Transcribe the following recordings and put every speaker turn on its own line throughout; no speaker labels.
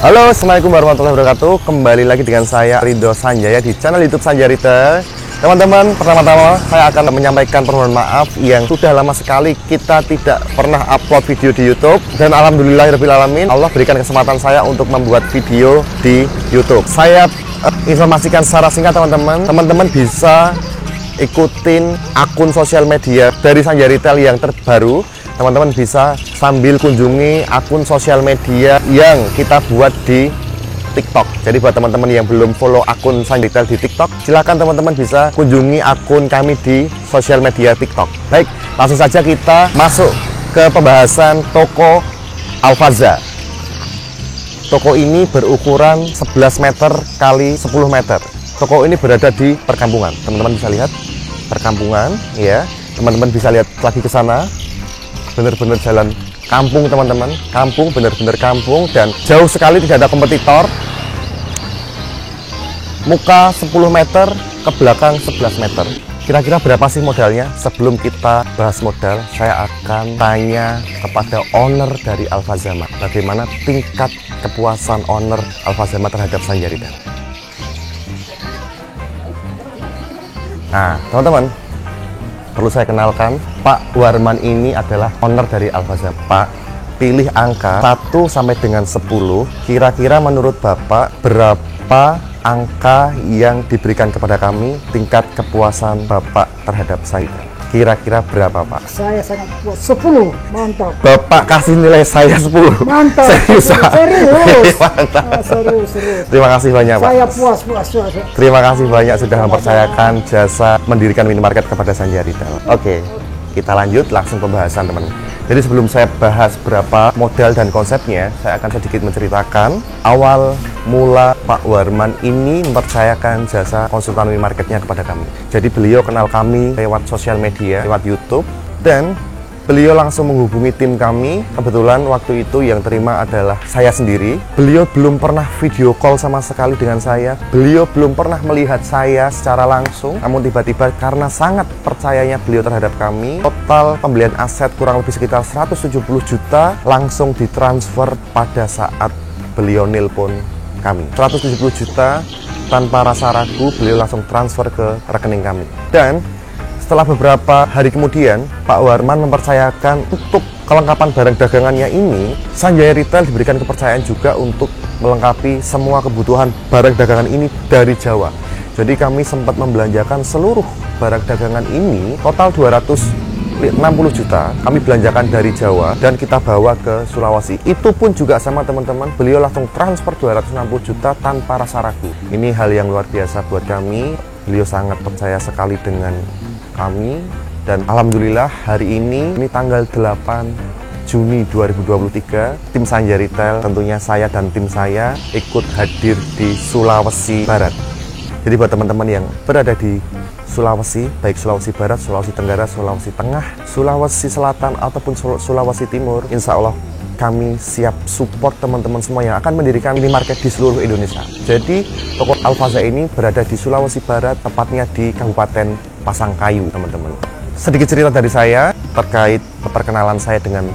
Halo, assalamualaikum warahmatullahi wabarakatuh. Kembali lagi dengan saya Ridho Sanjaya di channel YouTube Sanjaya Retail. Teman-teman, pertama-tama saya akan menyampaikan permohonan maaf yang sudah lama sekali kita tidak pernah upload video di YouTube. Dan alhamdulillahirrahmanirrahim, Allah berikan kesempatan saya untuk membuat video di YouTube. Saya informasikan secara singkat teman-teman. Teman-teman bisa ikutin akun sosial media dari Sanjaya Retail yang terbaru. Teman-teman bisa sambil kunjungi akun sosial media yang kita buat di TikTok. Jadi buat teman-teman yang belum follow akun Sanjaya Retail di TikTok, silakan teman-teman bisa kunjungi akun kami di sosial media TikTok. Baik, langsung saja kita masuk ke pembahasan toko Al-Faza. Toko ini berukuran 11 meter kali 10 meter. Toko ini berada di perkampungan. Teman-teman bisa lihat perkampungan, ya. Teman-teman bisa lihat lagi ke sana. Bener-bener jalan kampung teman-teman, kampung, bener-bener kampung, dan jauh sekali, tidak ada kompetitor. Muka 10 meter, ke belakang 11 meter. Kira-kira berapa sih modalnya? Sebelum kita bahas modal, saya akan tanya kepada owner dari Al-Faza, bagaimana tingkat kepuasan owner Al-Faza terhadap Sanjaya Retail. Nah, teman-teman, perlu saya kenalkan, Pak Warman ini adalah owner dari Al-Faza. Pak, pilih angka 1 sampai dengan 10. Kira-kira menurut Bapak berapa angka yang diberikan kepada kami, tingkat kepuasan Bapak terhadap saya? Kira-kira berapa, Pak?
Saya sangat puas. 10, mantap.
Bapak kasih nilai saya 10.
Mantap.
Serius, Pak?
Serius.
Mantap.
Serius.
Terima kasih banyak, Pak.
Saya puas.
Terima kasih banyak sudah mempercayakan jasa mendirikan minimarket kepada Sanjaya Retail. Oke, kita lanjut langsung pembahasan, teman. Jadi sebelum saya bahas berapa modal dan konsepnya, saya akan sedikit menceritakan awal mula Pak Warman ini mempercayakan jasa konsultan minimarketnya kepada kami. Jadi beliau kenal kami lewat sosial media, lewat YouTube, dan beliau langsung menghubungi tim kami. Kebetulan waktu itu yang terima adalah saya sendiri. Beliau belum pernah video call sama sekali dengan saya. Beliau belum pernah melihat saya secara langsung. Namun tiba-tiba karena sangat percayanya beliau terhadap kami, total pembelian aset kurang lebih sekitar 170 juta langsung ditransfer pada saat beliau nelpon kami. 170 juta tanpa rasa ragu, beliau langsung transfer ke rekening kami. Dan setelah beberapa hari kemudian, Pak Warman mempercayakan untuk kelengkapan barang dagangannya ini, Sanjaya Retail diberikan kepercayaan juga untuk melengkapi semua kebutuhan barang dagangan ini dari Jawa. Jadi kami sempat membelanjakan seluruh barang dagangan ini, total 260 juta, kami belanjakan dari Jawa dan kita bawa ke Sulawesi. Itu pun juga sama teman-teman, beliau langsung transfer 260 juta tanpa rasa ragu. Ini hal yang luar biasa buat kami, beliau sangat percaya sekali dengan kami, dan alhamdulillah hari ini tanggal 8 Juni 2023, tim Sanjaya Retail, tentunya saya dan tim saya ikut hadir di Sulawesi Barat. Jadi buat teman-teman yang berada di Sulawesi, baik Sulawesi Barat, Sulawesi Tenggara, Sulawesi Tengah, Sulawesi Selatan ataupun Sulawesi Timur, insya Allah kami siap support teman-teman semua yang akan mendirikan minimarket di seluruh Indonesia. Jadi toko Al-Faza ini berada di Sulawesi Barat, tepatnya di Kabupaten Pasangkayu, teman-teman. Sedikit cerita dari saya terkait perkenalan saya dengan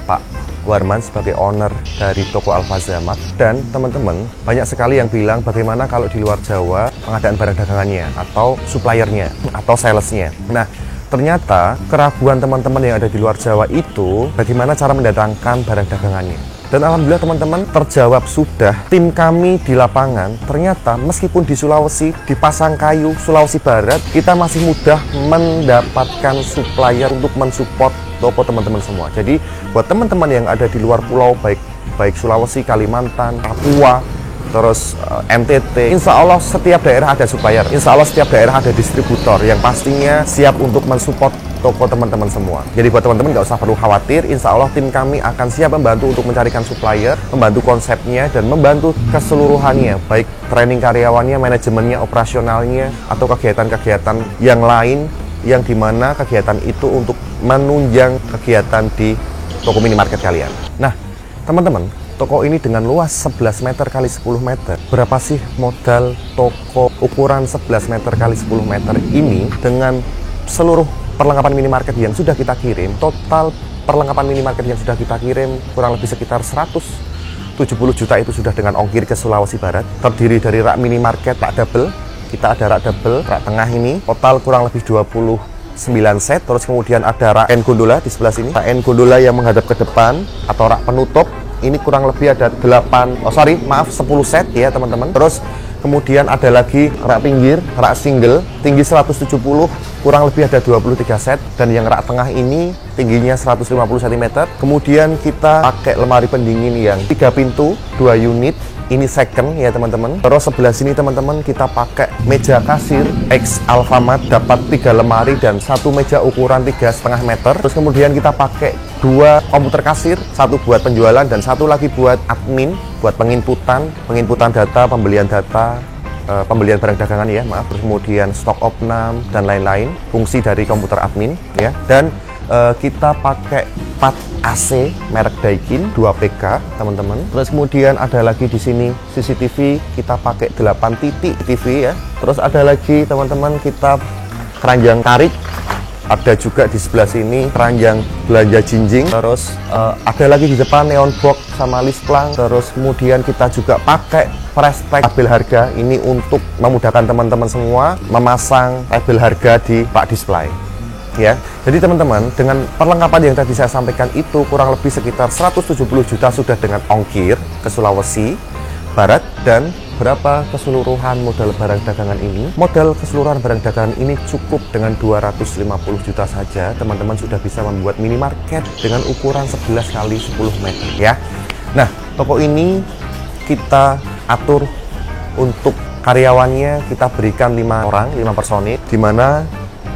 Pak Warman sebagai owner dari toko Al-Faza. Dan teman-teman, banyak sekali yang bilang bagaimana kalau di luar Jawa pengadaan barang dagangannya atau suppliernya atau salesnya. Nah, ternyata keraguan teman-teman yang ada di luar Jawa itu bagaimana cara mendatangkan barang dagangannya. Dan alhamdulillah teman-teman terjawab sudah. Tim kami di lapangan ternyata meskipun di Sulawesi, di Pasangkayu, Sulawesi Barat, kita masih mudah mendapatkan supplier untuk mensupport toko teman-teman semua. Jadi buat teman-teman yang ada di luar pulau, baik Sulawesi, Kalimantan, Papua, terus NTT, insya Allah setiap daerah ada supplier, insya Allah setiap daerah ada distributor yang pastinya siap untuk mensupport toko teman-teman semua. Jadi buat teman-teman nggak usah perlu khawatir, insya Allah tim kami akan siap membantu untuk mencarikan supplier, membantu konsepnya, dan membantu keseluruhannya, baik training karyawannya, manajemennya, operasionalnya, atau kegiatan-kegiatan yang lain, yang dimana kegiatan itu untuk menunjang kegiatan di toko minimarket kalian. Nah, teman-teman, toko ini dengan luas 11 meter kali 10 meter. Berapa sih modal toko ukuran 11 meter kali 10 meter ini dengan seluruh perlengkapan minimarket yang sudah kita kirim? Total perlengkapan minimarket yang sudah kita kirim kurang lebih sekitar 100 70 juta itu sudah dengan ongkir ke Sulawesi Barat. Terdiri dari rak minimarket, rak double. Kita ada rak double, rak tengah ini. Total kurang lebih 29 set. Terus kemudian ada rak N gondola di sebelah sini. Rak N gondola yang menghadap ke depan atau rak penutup. Ini kurang lebih ada 10 set ya teman-teman. Terus kemudian ada lagi rak pinggir, rak single, tinggi 170, kurang lebih ada 23 set. Dan yang rak tengah ini tingginya 150 cm. Kemudian kita pakai lemari pendingin yang 3 pintu, 2 unit. Ini second ya teman-teman. Terus sebelah sini teman-teman kita pakai meja kasir X Alfamart, dapat 3 lemari dan 1 meja ukuran 3,5 meter. Terus kemudian kita pakai 2 komputer kasir, 1 buat penjualan dan 1 lagi buat admin, buat penginputan data, pembelian data, pembelian barang dagangan ya, maaf. Terus kemudian stok opnam dan lain-lain, fungsi dari komputer admin ya. Dan kita pakai 4 AC merek Daikin 2 PK teman-teman. Terus kemudian ada lagi di sini CCTV, kita pakai 8 titik TV ya. Terus ada lagi teman-teman kita keranjang tarik, ada juga di sebelah sini keranjang belanja jinjing. Terus ada lagi di depan neon box sama list plang. Terus kemudian kita juga pakai flash tag tabel harga, ini untuk memudahkan teman-teman semua memasang tabel harga di rak display ya. Jadi teman-teman, dengan perlengkapan yang tadi saya sampaikan itu kurang lebih sekitar 170 juta sudah dengan ongkir ke Sulawesi Barat. Dan berapa keseluruhan modal barang dagangan ini? Modal keseluruhan barang dagangan ini cukup dengan 250 juta saja teman-teman sudah bisa membuat minimarket dengan ukuran 11 kali 10 meter ya. Nah, toko ini kita atur untuk karyawannya, kita berikan 5 orang, 5 personil, di mana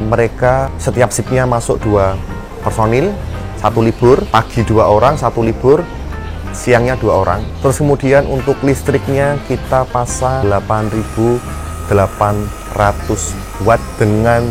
mereka setiap shiftnya masuk 2 personil, 1 libur, pagi 2 orang, 1 libur, siangnya 2 orang. Terus kemudian untuk listriknya kita pasang 8.800 watt dengan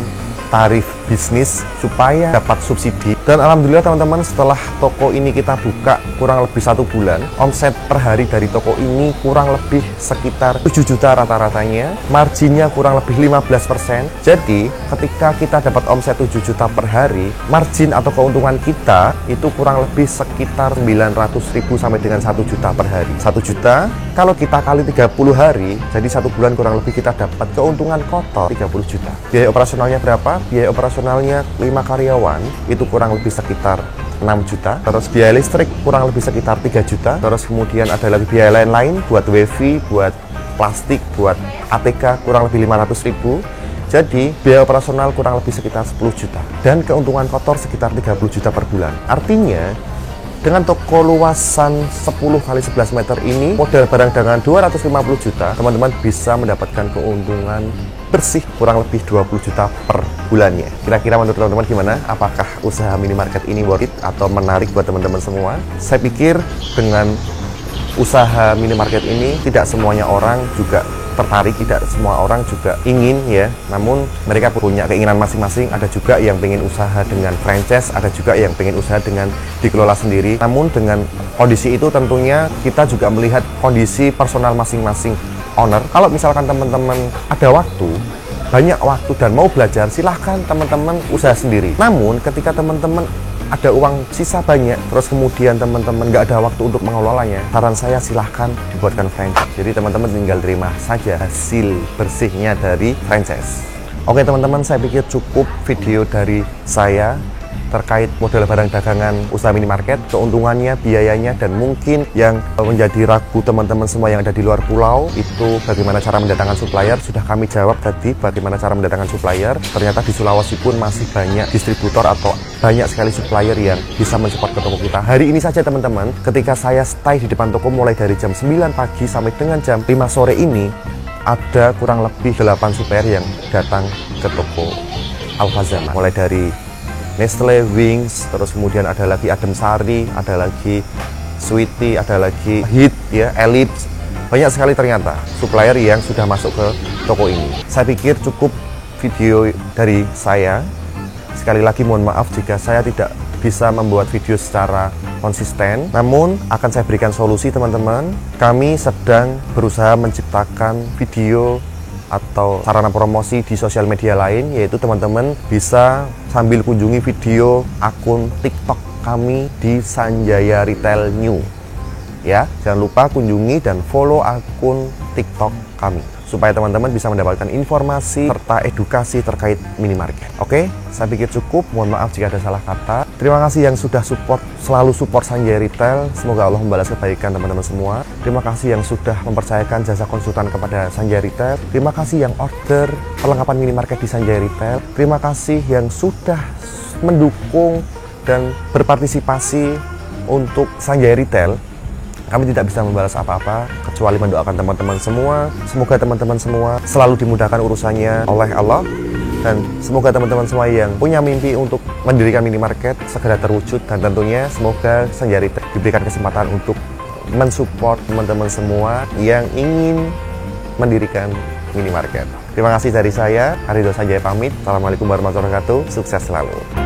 tarif bisnis supaya dapat subsidi. Dan alhamdulillah teman-teman, setelah toko ini kita buka kurang lebih 1 bulan, omset per hari dari toko ini kurang lebih sekitar 7 juta rata-ratanya, marginnya kurang lebih 15%. Jadi ketika kita dapat omset 7 juta per hari, margin atau keuntungan kita itu kurang lebih sekitar 900.000 sampai dengan 1 juta per hari. 1 juta kalau kita kali 30 hari, jadi 1 bulan kurang lebih kita dapat keuntungan kotor 30 juta. Biaya operasionalnya berapa? Biaya operasionalnya 5 karyawan itu kurang lebih sekitar 6 juta. Terus biaya listrik kurang lebih sekitar 3 juta. Terus kemudian ada lagi biaya lain-lain buat wifi, buat plastik, buat ATK kurang lebih 500.000. Jadi biaya operasional kurang lebih sekitar 10 juta. Dan keuntungan kotor sekitar 30 juta per bulan. Artinya dengan toko luasan 10 kali 11 meter ini, modal barang dagangan 250 juta, teman-teman bisa mendapatkan keuntungan bersih kurang lebih 20 juta per bulannya. Kira-kira menurut teman-teman gimana? Apakah usaha minimarket ini worth it atau menarik buat teman-teman semua? Saya pikir dengan usaha minimarket ini tidak semuanya orang juga tertarik, tidak semua orang juga ingin ya. Namun mereka punya keinginan masing-masing. Ada juga yang pengen usaha dengan franchise, ada juga yang pengen usaha dengan dikelola sendiri. Namun dengan kondisi itu tentunya kita juga melihat kondisi personal masing-masing owner. Kalau misalkan teman-teman ada waktu, banyak waktu dan mau belajar, silahkan teman-teman usaha sendiri. Namun ketika teman-teman ada uang sisa banyak, terus kemudian teman-teman nggak ada waktu untuk mengelolanya, saran saya silahkan dibuatkan franchise. Jadi teman-teman tinggal terima saja hasil bersihnya dari franchise. Oke teman-teman, saya pikir cukup video dari saya terkait model barang dagangan usaha minimarket, keuntungannya, biayanya, dan mungkin yang menjadi ragu teman-teman semua yang ada di luar pulau itu bagaimana cara mendatangkan supplier. Sudah kami jawab tadi bagaimana cara mendatangkan supplier. Ternyata di Sulawesi pun masih banyak distributor atau banyak sekali supplier yang bisa mensupport ke toko kita. Hari ini saja teman-teman, ketika saya stay di depan toko mulai dari jam 9 pagi sampai dengan jam 5 sore ini, ada kurang lebih 8 supplier yang datang ke toko Al-Khazanah. Mulai dari Nestle, Wings, terus kemudian ada lagi Adem Sari, ada lagi Sweety, ada lagi Hit, ya, Ellipse. Banyak sekali ternyata supplier yang sudah masuk ke toko ini. Saya pikir cukup video dari saya. Sekali lagi mohon maaf jika saya tidak bisa membuat video secara konsisten. Namun akan saya berikan solusi teman-teman. Kami sedang berusaha menciptakan video atau sarana promosi di sosial media lain, yaitu teman-teman bisa sambil kunjungi video akun TikTok kami di Sanjaya Retail New. Ya, jangan lupa kunjungi dan follow akun TikTok kami supaya teman-teman bisa mendapatkan informasi serta edukasi terkait minimarket. Oke, saya pikir cukup. Mohon maaf jika ada salah kata. Terima kasih yang sudah selalu support Sanjay Retail. Semoga Allah membalas kebaikan teman-teman semua. Terima kasih yang sudah mempercayakan jasa konsultan kepada Sanjay Retail. Terima kasih yang order perlengkapan minimarket di Sanjay Retail. Terima kasih yang sudah mendukung dan berpartisipasi untuk Sanjay Retail. Kami tidak bisa membalas apa-apa kecuali mendoakan teman-teman semua. Semoga teman-teman semua selalu dimudahkan urusannya oleh Allah. Dan semoga teman-teman semua yang punya mimpi untuk mendirikan minimarket segera terwujud. Dan tentunya semoga Sanjay Retail diberikan kesempatan untuk mensupport teman-teman semua yang ingin mendirikan minimarket. Terima kasih dari saya, Arido Sanjay pamit. Assalamualaikum warahmatullahi wabarakatuh. Sukses selalu.